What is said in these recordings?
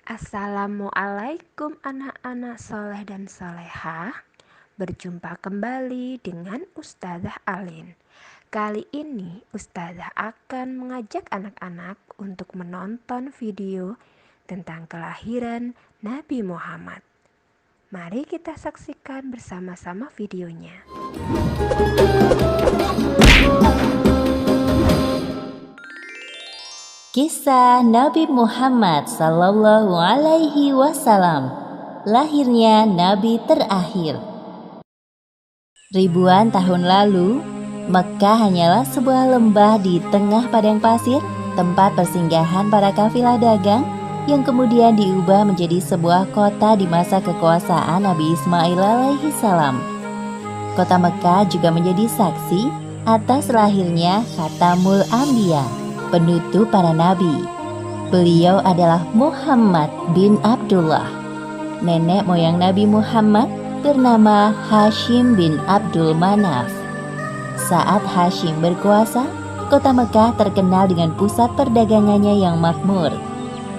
Assalamualaikum anak-anak soleh dan solehah. Berjumpa kembali dengan Ustazah Alin. Kali ini Ustazah akan mengajak anak-anak untuk menonton video tentang kelahiran Nabi Muhammad. Mari kita saksikan bersama-sama videonya. Kisah Nabi Muhammad Sallallahu Alaihi Wasallam. Lahirnya Nabi terakhir. Ribuan tahun lalu, Mekkah hanyalah sebuah lembah di tengah padang pasir, tempat persinggahan para kafilah dagang yang kemudian diubah menjadi sebuah kota di masa kekuasaan Nabi Ismail alaihi salam. Kota Mekkah juga menjadi saksi atas lahirnya Khatamul Anbiya, penutup para nabi. Beliau adalah Muhammad bin Abdullah. Nenek moyang Nabi Muhammad bernama Hashim bin Abdul Manaf. Saat Hashim berkuasa, kota Mekkah terkenal dengan pusat perdagangannya yang makmur.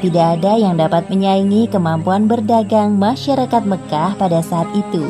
Tidak ada yang dapat menyaingi kemampuan berdagang masyarakat Mekkah pada saat itu.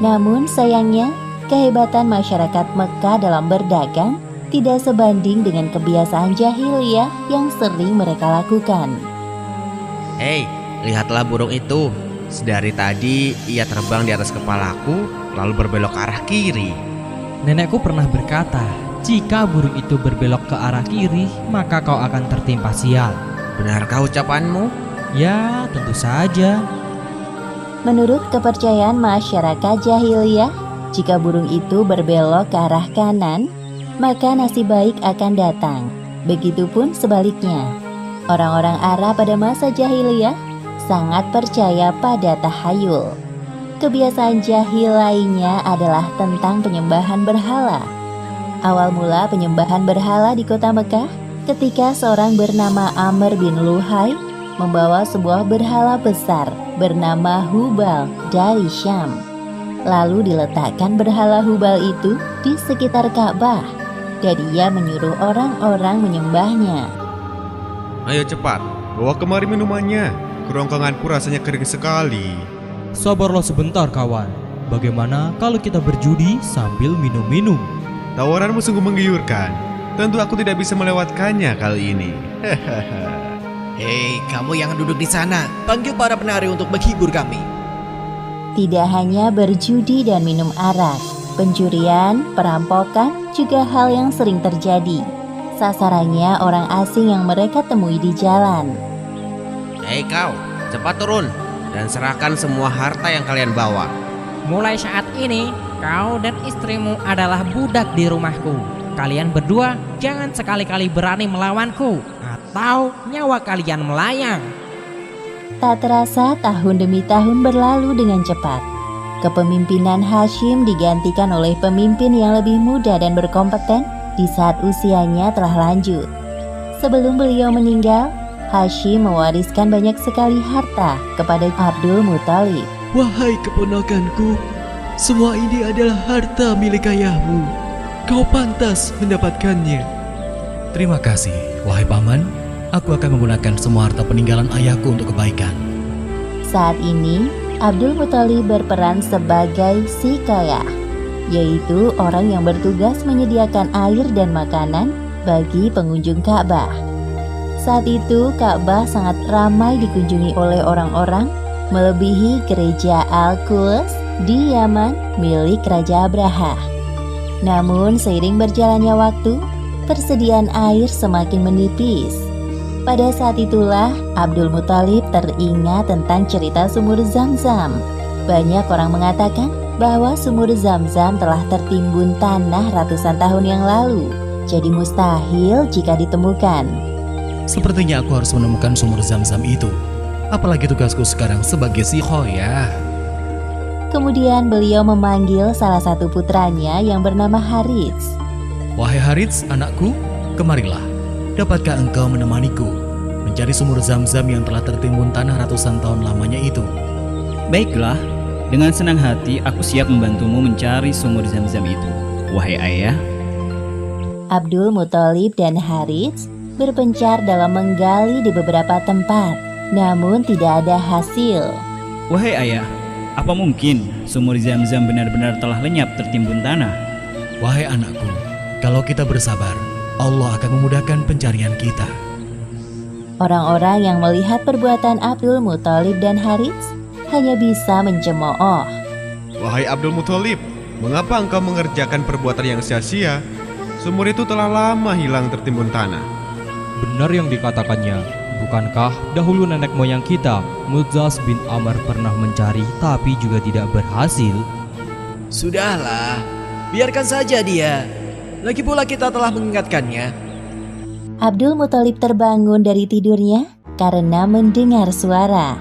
Namun sayangnya, kehebatan masyarakat Mekkah dalam berdagang tidak sebanding dengan kebiasaan jahiliyah yang sering mereka lakukan. Hei, lihatlah burung itu. Sedari tadi ia terbang di atas kepalaku, lalu berbelok ke arah kiri. Nenekku pernah berkata, jika burung itu berbelok ke arah kiri, maka kau akan tertimpa sial. Benarkah ucapanmu? Ya, tentu saja. Menurut kepercayaan masyarakat jahiliyah, jika burung itu berbelok ke arah kanan, maka nasib baik akan datang. Begitupun sebaliknya. Orang-orang Arab pada masa jahiliyah sangat percaya pada tahayul. Kebiasaan jahil lainnya adalah tentang penyembahan berhala. Awal mula penyembahan berhala di kota Mekkah ketika seorang bernama Amr bin Luhai membawa sebuah berhala besar bernama Hubal dari Syam. Lalu diletakkan berhala Hubal itu di sekitar Ka'bah, dan ia menyuruh orang-orang menyembahnya. Ayo cepat, bawa kemari minumannya. Kerongkonganku rasanya kering sekali. Sabarlah sebentar kawan. Bagaimana kalau kita berjudi sambil minum-minum? Tawaranmu sungguh menggiurkan. Tentu aku tidak bisa melewatkannya kali ini. Hei, kamu yang duduk di sana, panggil para penari untuk menghibur kami. Tidak hanya berjudi dan minum arak, pencurian, perampokan juga hal yang sering terjadi. Sasarannya orang asing yang mereka temui di jalan. Hei kau, cepat turun dan serahkan semua harta yang kalian bawa. Mulai saat ini, kau dan istrimu adalah budak di rumahku. Kalian berdua jangan sekali-kali berani melawanku, atau nyawa kalian melayang. Tak terasa tahun demi tahun berlalu dengan cepat. Kepemimpinan Hashim digantikan oleh pemimpin yang lebih muda dan berkompeten di saat usianya telah lanjut. Sebelum beliau meninggal, Hashim mewariskan banyak sekali harta kepada Abdul Muthalib. Wahai keponakanku, semua ini adalah harta milik ayahmu. Kau pantas mendapatkannya. Terima kasih, wahai paman. Aku akan menggunakan semua harta peninggalan ayahku untuk kebaikan. Saat ini, Abdul Muthalib berperan sebagai sikayah, yaitu orang yang bertugas menyediakan air dan makanan bagi pengunjung Ka'bah. Saat itu, Ka'bah sangat ramai dikunjungi oleh orang-orang, melebihi gereja Al-Quds di Yaman milik Raja Abraha. Namun, seiring berjalannya waktu, persediaan air semakin menipis. Pada saat itulah Abdul Muthalib teringat tentang cerita sumur Zam-Zam. Banyak orang mengatakan bahwa sumur Zam-Zam telah tertimbun tanah ratusan tahun yang lalu, jadi mustahil jika ditemukan. Sepertinya aku harus menemukan sumur Zam-Zam itu. Apalagi tugasku sekarang sebagai sikhoyah. Kemudian beliau memanggil salah satu putranya yang bernama Harits. Wahai Harits, anakku, kemarilah. Dapatkah engkau menemaniku mencari sumur Zam-Zam yang telah tertimbun tanah ratusan tahun lamanya itu? Baiklah, dengan senang hati aku siap membantumu mencari sumur Zam-Zam itu, wahai ayah. Abdul Muthalib dan Harits berpencar dalam menggali di beberapa tempat. namun tidak ada hasil. Wahai ayah, apa mungkin sumur Zam-Zam benar-benar telah lenyap tertimbun tanah? Wahai anakku, kalau kita bersabar, Allah akan memudahkan pencarian kita. Orang-orang yang melihat perbuatan Abdul Muthalib dan Harits hanya bisa mencemooh. Wahai Abdul Muthalib, mengapa engkau mengerjakan perbuatan yang sia-sia? Sumur itu telah lama hilang tertimbun tanah. Benar yang dikatakannya. Bukankah dahulu nenek moyang kita, Mudzaz bin Amr, pernah mencari tapi juga tidak berhasil? Sudahlah, biarkan saja dia. Lagi pula kita telah mengingatkannya. Abdul Muthalib terbangun dari tidurnya karena mendengar suara.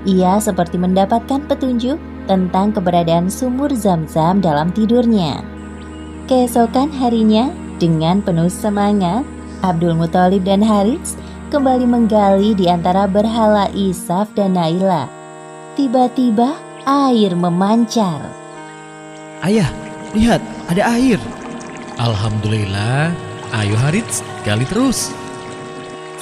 Ia seperti mendapatkan petunjuk tentang keberadaan sumur Zam-Zam dalam tidurnya. Keesokan harinya, dengan penuh semangat, Abdul Muthalib dan Harits kembali menggali di antara berhala Isaf dan Naila. Tiba-tiba air memancar. Ayah, lihat, ada air. Alhamdulillah, ayo Harits, gali terus.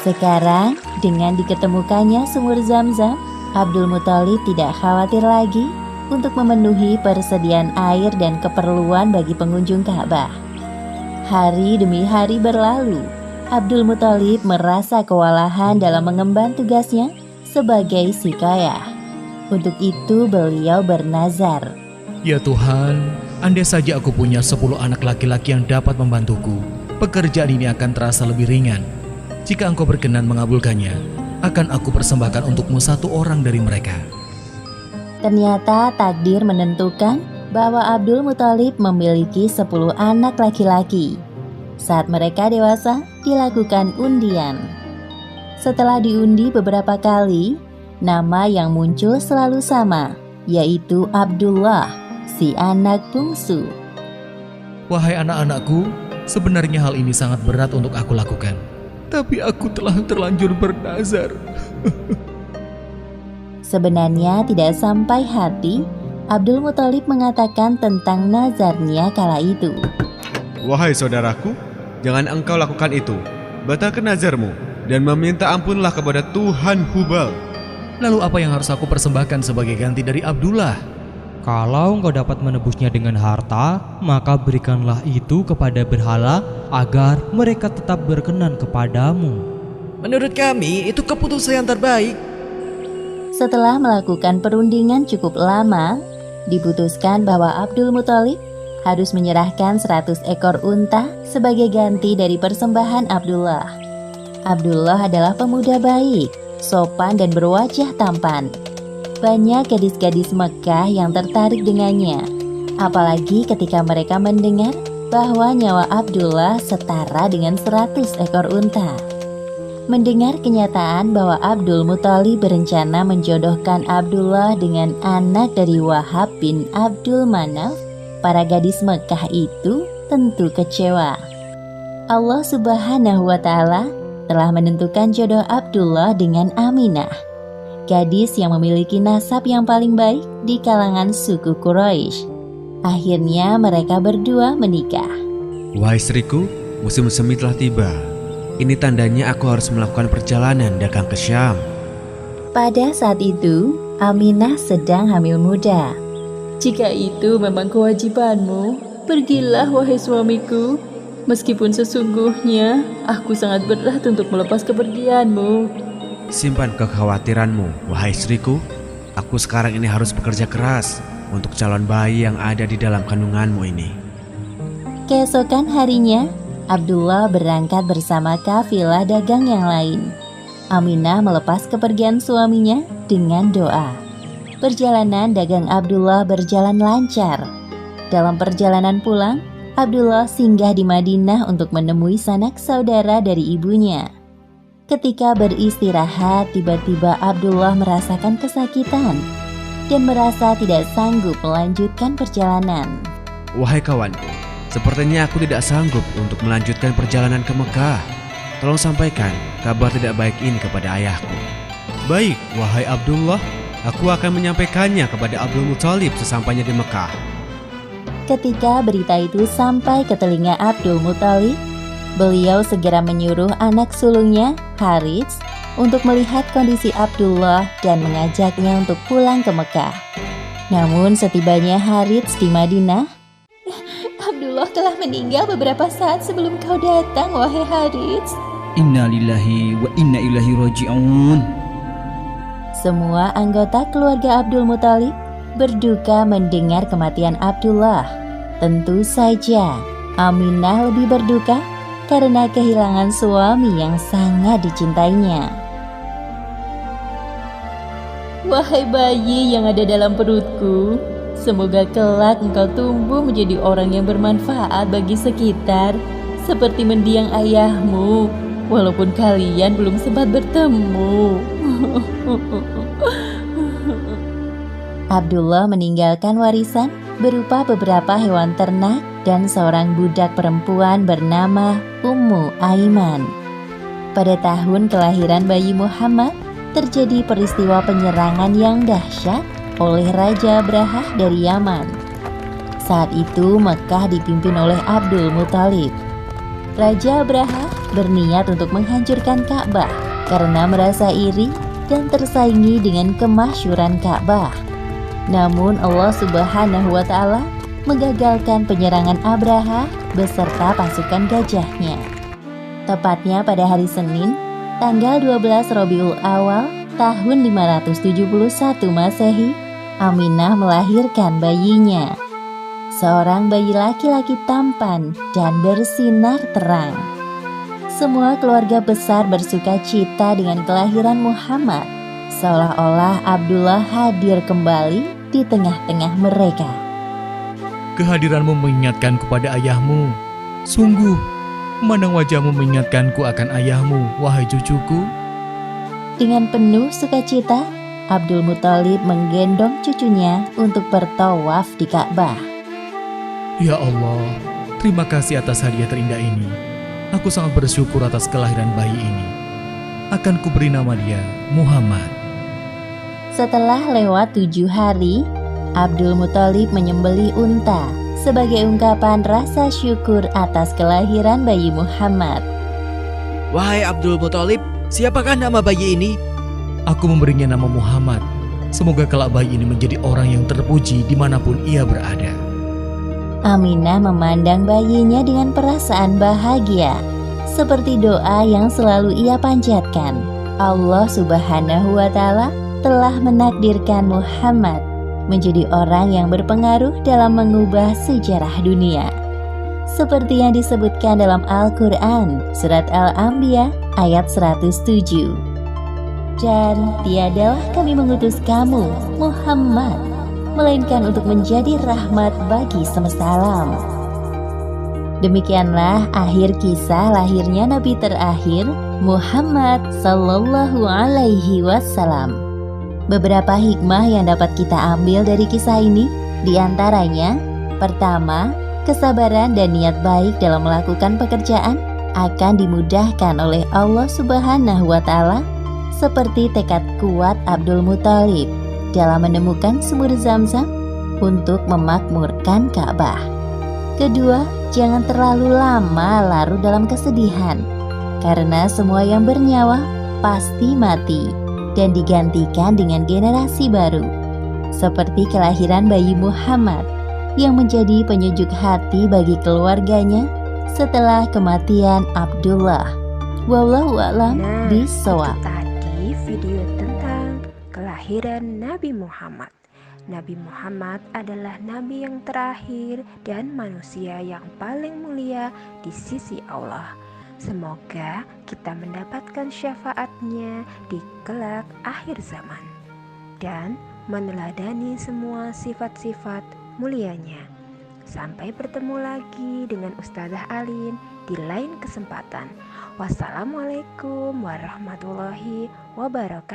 Sekarang, dengan diketemukannya sumur Zam-Zam, Abdul Muthalib tidak khawatir lagi untuk memenuhi persediaan air dan keperluan bagi pengunjung Ka'bah. Hari demi hari berlalu, Abdul Muthalib merasa kewalahan dalam mengemban tugasnya sebagai sikayah. Untuk itu beliau bernazar. Ya Tuhan, andai saja aku punya 10 anak laki-laki yang dapat membantuku, pekerjaan ini akan terasa lebih ringan. Jika engkau berkenan mengabulkannya, akan aku persembahkan untukmu 1 orang dari mereka. Ternyata takdir menentukan bahwa Abdul Muthalib memiliki 10 anak laki-laki. Saat mereka dewasa, dilakukan undian. Setelah diundi beberapa kali, nama yang muncul selalu sama, yaitu Abdullah, si anak bungsu. Wahai anak-anakku, sebenarnya hal ini sangat berat untuk aku lakukan. Tapi aku telah terlanjur bernazar. Sebenarnya tidak sampai hati, Abdul Muthalib mengatakan tentang nazarnya kala itu. Wahai saudaraku, jangan engkau lakukan itu. Batalkan nazarmu dan meminta ampunlah kepada Tuhan Hubal. Lalu apa yang harus aku persembahkan sebagai ganti dari Abdullah? Kalau engkau dapat menebusnya dengan harta, maka berikanlah itu kepada berhala agar mereka tetap berkenan kepadamu. Menurut kami, itu keputusan yang terbaik. Setelah melakukan perundingan cukup lama, diputuskan bahwa Abdul Muthalib harus menyerahkan 100 ekor unta sebagai ganti dari persembahan Abdullah. Abdullah adalah pemuda baik, sopan dan berwajah tampan. Banyak gadis-gadis Mekah yang tertarik dengannya, apalagi ketika mereka mendengar bahwa nyawa Abdullah setara dengan 100 ekor unta. Mendengar kenyataan bahwa Abdul Muthalib berencana menjodohkan Abdullah dengan anak dari Wahab bin Abdul Manaf, para gadis Mekah itu tentu kecewa. Allah Subhanahu wa Ta'ala telah menentukan jodoh Abdullah dengan Aminah, gadis yang memiliki nasab yang paling baik di kalangan suku Quraisy. Akhirnya mereka berdua menikah. Wahai istriku, musim semi telah tiba. Ini tandanya aku harus melakukan perjalanan dagang ke Syam. Pada saat itu, Aminah sedang hamil muda. Jika itu memang kewajibanmu, pergilah wahai suamiku. Meskipun sesungguhnya aku sangat berat untuk melepas kepergianmu. Simpan kekhawatiranmu, wahai istriku. Aku sekarang ini harus bekerja keras untuk calon bayi yang ada di dalam kandunganmu ini. Keesokan harinya, Abdullah berangkat bersama kafilah dagang yang lain. Aminah melepas kepergian suaminya dengan doa. Perjalanan dagang Abdullah berjalan lancar. Dalam perjalanan pulang, Abdullah singgah di Madinah untuk menemui sanak saudara dari ibunya. Ketika beristirahat, tiba-tiba Abdullah merasakan kesakitan dan merasa tidak sanggup melanjutkan perjalanan. Wahai kawanku, sepertinya aku tidak sanggup untuk melanjutkan perjalanan ke Mekah. Tolong sampaikan kabar tidak baik ini kepada ayahku. Baik, wahai Abdullah, aku akan menyampaikannya kepada Abdul Muthalib sesampainya di Mekah. Ketika berita itu sampai ke telinga Abdul Muthalib, beliau segera menyuruh anak sulungnya, Harits, untuk melihat kondisi Abdullah dan mengajaknya untuk pulang ke Mekah. Namun setibanya Harits di Madinah, Abdullah telah meninggal beberapa saat sebelum kau datang, wahai Harits. Inna lillahi wa inna ilaihi raji'un. Semua anggota keluarga Abdul Muthalib berduka mendengar kematian Abdullah. Tentu saja Aminah lebih berduka karena kehilangan suami yang sangat dicintainya. Wahai bayi yang ada dalam perutku, semoga kelak engkau tumbuh menjadi orang yang bermanfaat bagi sekitar, seperti mendiang ayahmu, walaupun kalian belum sempat bertemu. Abdullah meninggalkan warisan berupa beberapa hewan ternak dan seorang budak perempuan bernama Ummu Aiman. Pada tahun kelahiran bayi Muhammad, terjadi peristiwa penyerangan yang dahsyat oleh Raja Abrahah dari Yaman. Saat itu Mekah dipimpin oleh Abdul Muthalib. Raja Abrahah berniat untuk menghancurkan Ka'bah karena merasa iri dan tersaingi dengan kemasyhuran Ka'bah. Namun Allah Subhanahu wa Ta'ala menggagalkan penyerangan Abrahah beserta pasukan gajahnya. Tepatnya pada hari Senin, tanggal 12 Rabiul Awal tahun 571 Masehi, Aminah melahirkan bayinya. Seorang bayi laki-laki tampan dan bersinar terang. Semua keluarga besar bersuka cita dengan kelahiran Muhammad, seolah-olah Abdullah hadir kembali di tengah-tengah mereka. Kehadiranmu mengingatkanku pada ayahmu. Sungguh, memandang wajahmu mengingatkanku akan ayahmu, wahai cucuku. Dengan penuh sukacita, Abdul Muthalib menggendong cucunya untuk bertawaf di Ka'bah. Ya Allah, terima kasih atas hadiah terindah ini. Aku sangat bersyukur atas kelahiran bayi ini. Akan kuberi nama dia Muhammad. Setelah lewat 7 hari, Abdul Muthalib menyembelih unta sebagai ungkapan rasa syukur atas kelahiran bayi Muhammad. Wahai Abdul Muthalib, siapakah nama bayi ini? Aku memberinya nama Muhammad. Semoga kelak bayi ini menjadi orang yang terpuji dimanapun ia berada. Aminah memandang bayinya dengan perasaan bahagia, seperti doa yang selalu ia panjatkan. Allah Subhanahu wa Ta'ala telah menakdirkan Muhammad menjadi orang yang berpengaruh dalam mengubah sejarah dunia. Seperti yang disebutkan dalam Al-Quran, Surat Al-Anbiya ayat 107. Dan tiadalah kami mengutus kamu, Muhammad, melainkan untuk menjadi rahmat bagi semesta alam. Demikianlah akhir kisah lahirnya Nabi terakhir, Muhammad Sallallahu Alaihi Wasallam. Beberapa hikmah yang dapat kita ambil dari kisah ini, diantaranya, pertama, kesabaran dan niat baik dalam melakukan pekerjaan akan dimudahkan oleh Allah Subhanahu wa Ta'ala, seperti tekad kuat Abdul Muthalib dalam menemukan sumur Zam-Zam untuk memakmurkan Ka'bah. Kedua, jangan terlalu lama larut dalam kesedihan, karena semua yang bernyawa pasti mati dan digantikan dengan generasi baru, seperti kelahiran bayi Muhammad yang menjadi penyejuk hati bagi keluarganya setelah kematian Abdullah. Wallahu a'lam bishawab. Itu tadi video tentang kelahiran Nabi Muhammad. Nabi Muhammad adalah nabi yang terakhir dan manusia yang paling mulia di sisi Allah. Semoga kita mendapatkan syafaatnya di kelak akhir zaman dan meneladani semua sifat-sifat mulianya. Sampai bertemu lagi dengan Ustazah Alin di lain kesempatan. Wassalamualaikum warahmatullahi wabarakatuh.